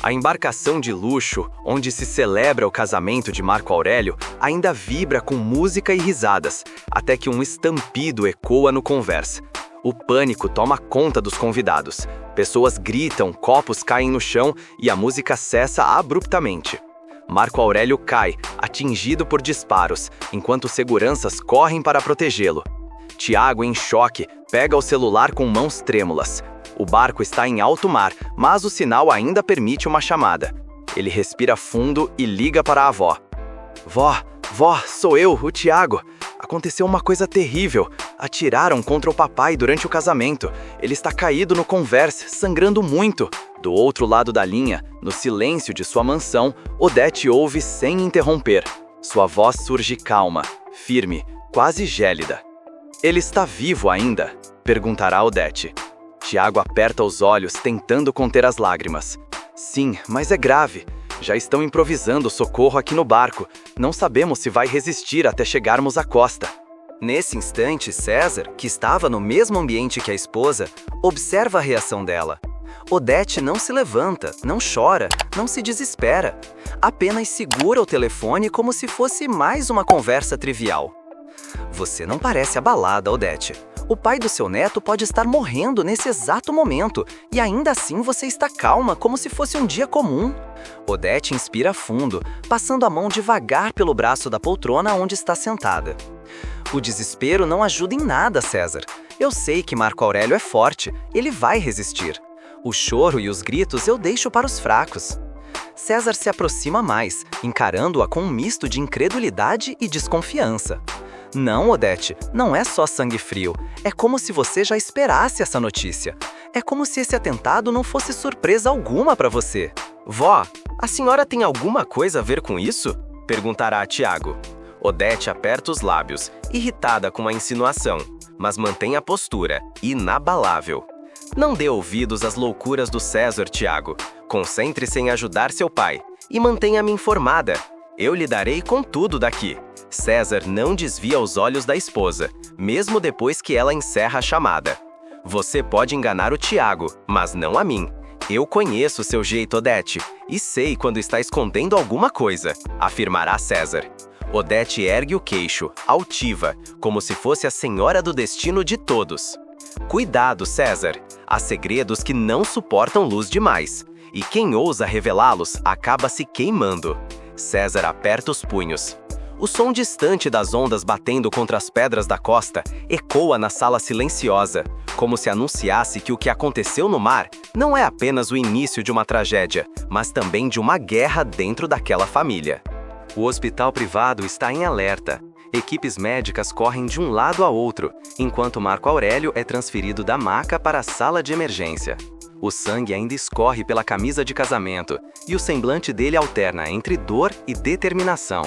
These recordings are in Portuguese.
A embarcação de luxo, onde se celebra o casamento de Marco Aurélio, ainda vibra com música e risadas, até que um estampido ecoa no convés. O pânico toma conta dos convidados. Pessoas gritam, copos caem no chão e a música cessa abruptamente. Marco Aurélio cai, atingido por disparos, enquanto seguranças correm para protegê-lo. Tiago, em choque, pega o celular com mãos trêmulas. O barco está em alto mar, mas o sinal ainda permite uma chamada. Ele respira fundo e liga para a avó. Vó, sou eu, o Tiago. Aconteceu uma coisa terrível. Atiraram contra o papai durante o casamento. Ele está caído no convés, sangrando muito. Do outro lado da linha, no silêncio de sua mansão, Odete ouve sem interromper. Sua voz surge calma, firme, quase gélida. Ele está vivo ainda? Perguntará Odete. Tiago aperta os olhos, tentando conter as lágrimas. Sim, mas é grave. Já estão improvisando socorro aqui no barco. Não sabemos se vai resistir até chegarmos à costa. Nesse instante, César, que estava no mesmo ambiente que a esposa, observa a reação dela. Odete não se levanta, não chora, não se desespera. Apenas segura o telefone como se fosse mais uma conversa trivial. Você não parece abalada, Odete. O pai do seu neto pode estar morrendo nesse exato momento, e ainda assim você está calma, como se fosse um dia comum. Odete inspira fundo, passando a mão devagar pelo braço da poltrona onde está sentada. O desespero não ajuda em nada, César. Eu sei que Marco Aurélio é forte, ele vai resistir. O choro e os gritos eu deixo para os fracos. César se aproxima mais, encarando-a com um misto de incredulidade e desconfiança. Não, Odete, não é só sangue frio. É como se você já esperasse essa notícia. É como se esse atentado não fosse surpresa alguma para você. Vó, a senhora tem alguma coisa a ver com isso? Perguntará a Tiago. Odete aperta os lábios, irritada com a insinuação, mas mantém a postura, inabalável. Não dê ouvidos às loucuras do César, Tiago. Concentre-se em ajudar seu pai e mantenha-me informada. Eu lhe darei com tudo daqui. César não desvia os olhos da esposa, mesmo depois que ela encerra a chamada. Você pode enganar o Tiago, mas não a mim. Eu conheço seu jeito, Odete, e sei quando está escondendo alguma coisa, afirmará César. Odete ergue o queixo, altiva, como se fosse a senhora do destino de todos. Cuidado, César. Há segredos que não suportam luz demais, e quem ousa revelá-los acaba se queimando. César aperta os punhos. O som distante das ondas batendo contra as pedras da costa ecoa na sala silenciosa, como se anunciasse que o que aconteceu no mar não é apenas o início de uma tragédia, mas também de uma guerra dentro daquela família. O hospital privado está em alerta. Equipes médicas correm de um lado a outro, enquanto Marco Aurélio é transferido da maca para a sala de emergência. O sangue ainda escorre pela camisa de casamento, e o semblante dele alterna entre dor e determinação.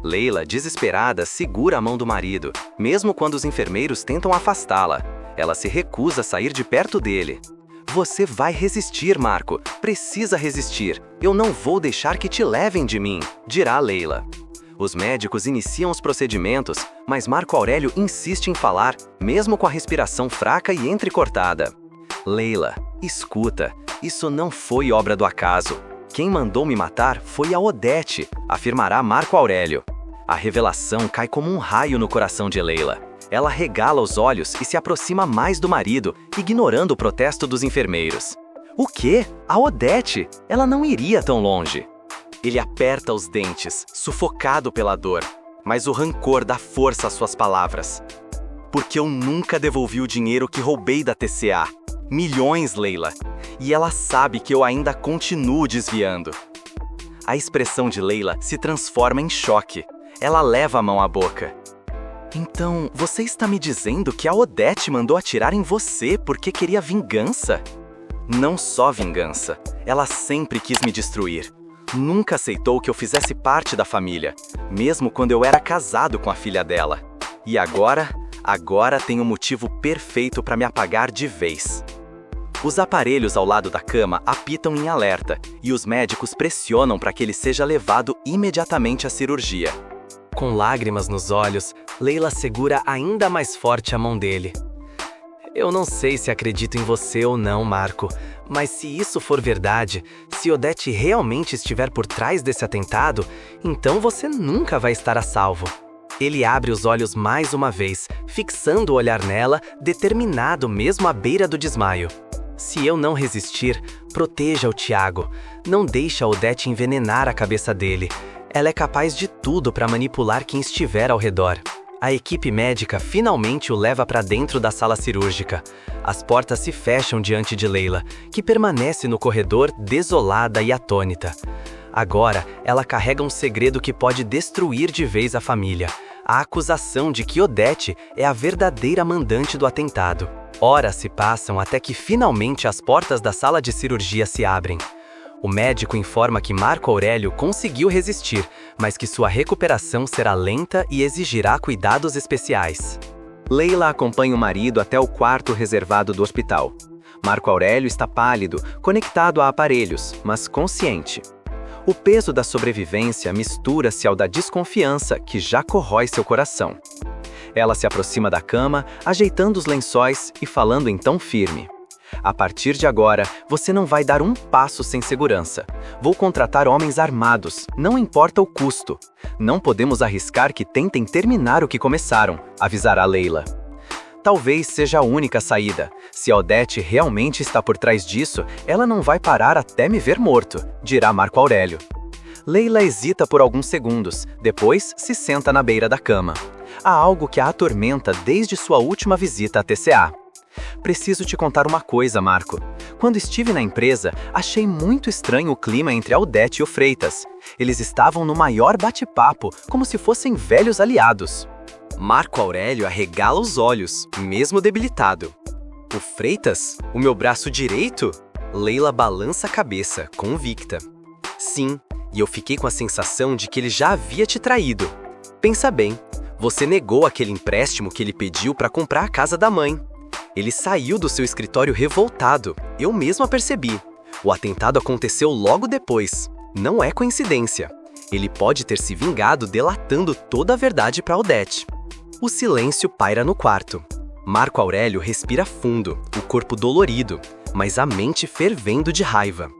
Leila, desesperada, segura a mão do marido, mesmo quando os enfermeiros tentam afastá-la. Ela se recusa a sair de perto dele. Você vai resistir, Marco. Precisa resistir. Eu não vou deixar que te levem de mim, dirá Leila. Os médicos iniciam os procedimentos, mas Marco Aurélio insiste em falar, mesmo com a respiração fraca e entrecortada. Leila, escuta, isso não foi obra do acaso. Quem mandou me matar foi a Odete, afirmará Marco Aurélio. A revelação cai como um raio no coração de Leila. Ela regala os olhos e se aproxima mais do marido, ignorando o protesto dos enfermeiros. O quê? A Odete? Ela não iria tão longe. Ele aperta os dentes, sufocado pela dor, mas o rancor dá força às suas palavras. Porque eu nunca devolvi o dinheiro que roubei da TCA. Milhões, Leila. E ela sabe que eu ainda continuo desviando. A expressão de Leila se transforma em choque. Ela leva a mão à boca. Então, você está me dizendo que a Odete mandou atirar em você porque queria vingança? Não só vingança. Ela sempre quis me destruir. Nunca aceitou que eu fizesse parte da família, mesmo quando eu era casado com a filha dela. E agora tem um motivo perfeito para me apagar de vez. Os aparelhos ao lado da cama apitam em alerta, e os médicos pressionam para que ele seja levado imediatamente à cirurgia. Com lágrimas nos olhos, Leila segura ainda mais forte a mão dele. Eu não sei se acredito em você ou não, Marco, mas se isso for verdade, se Odete realmente estiver por trás desse atentado, então você nunca vai estar a salvo. Ele abre os olhos mais uma vez, fixando o olhar nela, determinado mesmo à beira do desmaio. Se eu não resistir, proteja o Tiago. Não deixe a Odete envenenar a cabeça dele. Ela é capaz de tudo para manipular quem estiver ao redor. A equipe médica finalmente o leva para dentro da sala cirúrgica. As portas se fecham diante de Leila, que permanece no corredor desolada e atônita. Agora, ela carrega um segredo que pode destruir de vez a família. A acusação de que Odete é a verdadeira mandante do atentado. Horas se passam até que finalmente as portas da sala de cirurgia se abrem. O médico informa que Marco Aurélio conseguiu resistir, mas que sua recuperação será lenta e exigirá cuidados especiais. Leila acompanha o marido até o quarto reservado do hospital. Marco Aurélio está pálido, conectado a aparelhos, mas consciente. O peso da sobrevivência mistura-se ao da desconfiança que já corrói seu coração. Ela se aproxima da cama, ajeitando os lençóis e falando em tom firme. A partir de agora, você não vai dar um passo sem segurança. Vou contratar homens armados, não importa o custo. Não podemos arriscar que tentem terminar o que começaram, avisará Leila. Talvez seja a única saída. Se a Odete realmente está por trás disso, ela não vai parar até me ver morto, dirá Marco Aurélio. Leila hesita por alguns segundos, depois se senta na beira da cama. Há algo que a atormenta desde sua última visita à TCA. Preciso te contar uma coisa, Marco. Quando estive na empresa, achei muito estranho o clima entre a Odete e o Freitas. Eles estavam no maior bate-papo, como se fossem velhos aliados. Marco Aurélio arregala os olhos, mesmo debilitado. O Freitas? O meu braço direito? Leila balança a cabeça, convicta. Sim, e eu fiquei com a sensação de que ele já havia te traído. Pensa bem, você negou aquele empréstimo que ele pediu para comprar a casa da mãe. Ele saiu do seu escritório revoltado, eu mesma percebi. O atentado aconteceu logo depois. Não é coincidência. Ele pode ter se vingado delatando toda a verdade para Odete. O silêncio paira no quarto. Marco Aurélio respira fundo, o corpo dolorido, mas a mente fervendo de raiva.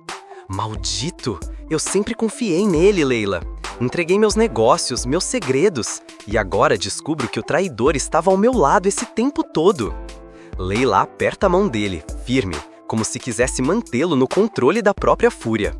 Maldito! Eu sempre confiei nele, Leila. Entreguei meus negócios, meus segredos, e agora descubro que o traidor estava ao meu lado esse tempo todo. Leila aperta a mão dele, firme, como se quisesse mantê-lo no controle da própria fúria.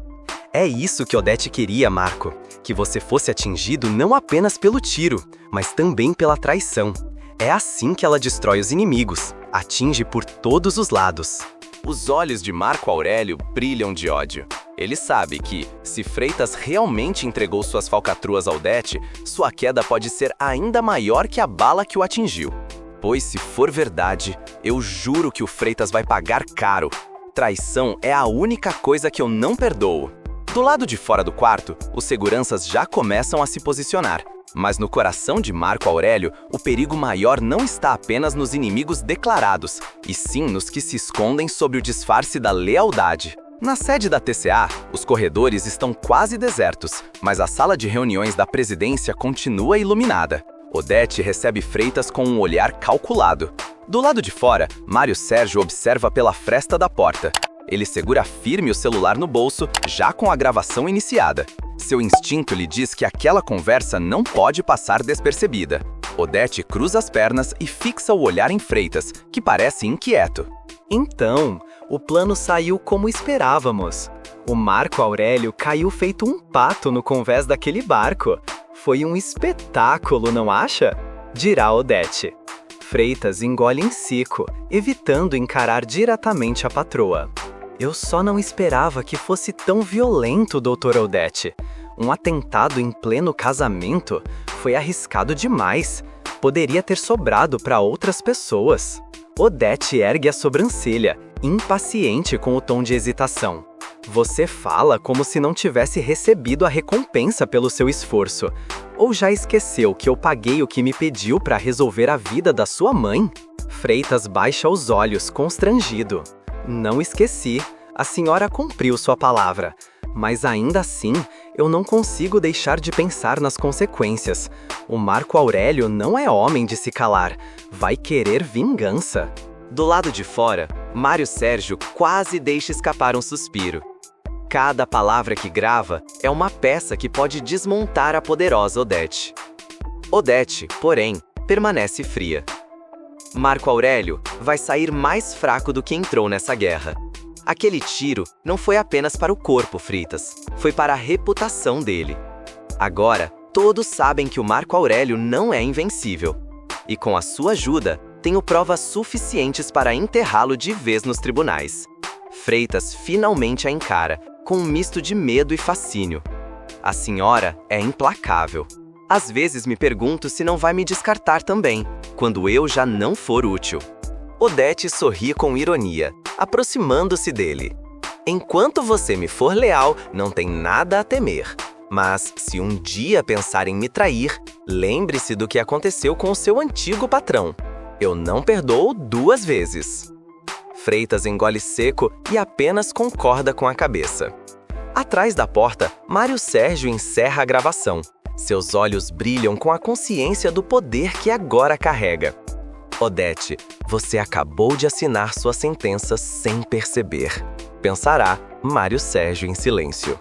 É isso que Odete queria, Marco, que você fosse atingido não apenas pelo tiro, mas também pela traição. É assim que ela destrói os inimigos, atinge por todos os lados. Os olhos de Marco Aurélio brilham de ódio. Ele sabe que, se Freitas realmente entregou suas falcatruas a Odete, sua queda pode ser ainda maior que a bala que o atingiu. Pois, se for verdade, eu juro que o Freitas vai pagar caro. Traição é a única coisa que eu não perdoo. Do lado de fora do quarto, os seguranças já começam a se posicionar. Mas no coração de Marco Aurélio, o perigo maior não está apenas nos inimigos declarados, e sim nos que se escondem sob o disfarce da lealdade. Na sede da TCA, os corredores estão quase desertos, mas a sala de reuniões da presidência continua iluminada. Odete recebe Freitas com um olhar calculado. Do lado de fora, Mário Sérgio observa pela fresta da porta. Ele segura firme o celular no bolso, já com a gravação iniciada. Seu instinto lhe diz que aquela conversa não pode passar despercebida. Odete cruza as pernas e fixa o olhar em Freitas, que parece inquieto. Então, o plano saiu como esperávamos. O Marco Aurélio caiu feito um pato no convés daquele barco. Foi um espetáculo, não acha? Dirá Odete. Freitas engole em seco, evitando encarar diretamente a patroa. Eu só não esperava que fosse tão violento, doutora Odete. Um atentado em pleno casamento foi arriscado demais. Poderia ter sobrado para outras pessoas. Odete ergue a sobrancelha, impaciente com o tom de hesitação. Você fala como se não tivesse recebido a recompensa pelo seu esforço. Ou já esqueceu que eu paguei o que me pediu para resolver a vida da sua mãe? Freitas baixa os olhos, constrangido. Não esqueci. A senhora cumpriu sua palavra. Mas ainda assim, eu não consigo deixar de pensar nas consequências. O Marco Aurélio não é homem de se calar. Vai querer vingança. Do lado de fora, Mário Sérgio quase deixa escapar um suspiro. Cada palavra que grava é uma peça que pode desmontar a poderosa Odete. Odete, porém, permanece fria. Marco Aurélio vai sair mais fraco do que entrou nessa guerra. Aquele tiro não foi apenas para o corpo, Fritas, foi para a reputação dele. Agora, todos sabem que o Marco Aurélio não é invencível. E com a sua ajuda, tenho provas suficientes para enterrá-lo de vez nos tribunais. Freitas finalmente a encara, com um misto de medo e fascínio. A senhora é implacável. Às vezes me pergunto se não vai me descartar também, quando eu já não for útil. Odete sorri com ironia, aproximando-se dele. Enquanto você me for leal, não tem nada a temer. Mas, se um dia pensar em me trair, lembre-se do que aconteceu com o seu antigo patrão. Eu não perdoo 2 vezes. Freitas engole seco e apenas concorda com a cabeça. Atrás da porta, Mário Sérgio encerra a gravação. Seus olhos brilham com a consciência do poder que agora carrega. Odete, você acabou de assinar sua sentença sem perceber. Pensará Mário Sérgio em silêncio.